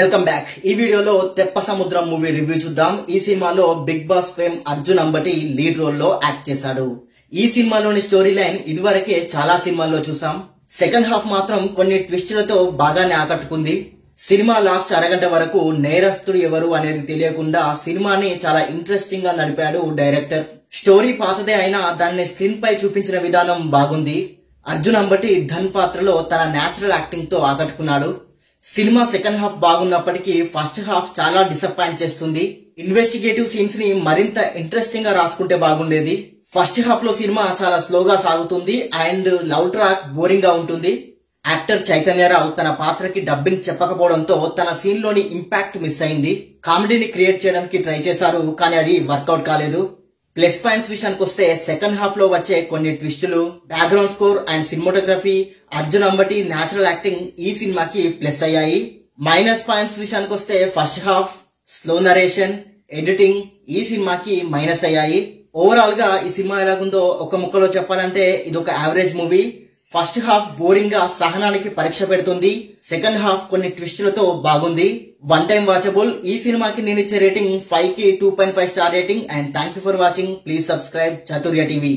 Welcome back. ఈ వీడియోలో తెప్ప సముద్రం మూవీ రివ్యూ చూద్దాం. ఈ సినిమాలో Bigg Boss fame Arjun Ambati lead role లో యాక్ట్ చేశాడు. ఈ సినిమాలోని స్టోరీ లైన్ ఇదివరకే చాలా సినిమాల్లో చూసాం. సెకండ్ హాఫ్ మాత్రం కొన్ని ట్విస్టులతో బాగానే ఆకట్టుకుంది. సినిమా లాస్ట్ అరగంట వరకు నేరస్తుడు ఎవరు అనేది తెలియకుండా సినిమాని చాలా ఇంట్రెస్టింగ్ గా నడిపాడు డైరెక్టర్. స్టోరీ పాతదే అయినా దాన్ని స్క్రీన్ పై చూపించిన విధానం బాగుంది. అర్జున్ అంబటి ధన్ పాత్రలో తన నేచురల్ యాక్టింగ్ తో ఆకట్టుకున్నాడు. సినిమా సెకండ్ హాఫ్ బాగున్నప్పటికీ ఫస్ట్ హాఫ్ చాలా డిసప్పాయింట్ చేస్తుంది. ఇన్వెస్టిగేటివ్ సీన్స్ ని మరింత ఇంట్రెస్టింగ్ గా రాసుకుంటే బాగుండేది. ఫస్ట్ హాఫ్ లో సినిమా చాలా స్లోగా సాగుతుంది అండ్ లవ్ ట్రాక్ బోరింగ్ గా ఉంటుంది. యాక్టర్ చైతన్యరావు తన పాత్రకి డబ్బింగ్ చెప్పకపోవడంతో తన సీన్ లోని ఇంపాక్ట్ మిస్ అయింది. కామెడీని క్రియేట్ చేయడానికి ట్రై చేశారు కానీ అది వర్కౌట్ కాలేదు. ప్లస్ పాయింట్స్ విషయానికి వస్తే సెకండ్ హాఫ్ లో వచ్చే కొన్ని ట్విస్టులు, background score and cinematography, Arjun Ambati natural acting ఈ సినిమాకి ప్లస్ అయ్యాయి. మైనస్ పాయింట్స్ విషయానికి వస్తే first half, slow narration, editing ఈ సినిమాకి మైనస్ అయ్యాయి. ఓవరాల్ గా ఈ సినిమా ఎలాగుందో ఒక ముక్కలో చెప్పాలంటే ఇది ఒక average movie. First half boring గా సహనానికి పరీక్ష పెడుతుంది. సెకండ్ హాఫ్ కొన్ని ట్విస్టులతో బాగుంది. One time watchable. ఈ సినిమాకి నేను ఇచ్చే రేటింగ్ 5 కి 2.5 star rating. And thank you for watching. Please subscribe Chaturya TV.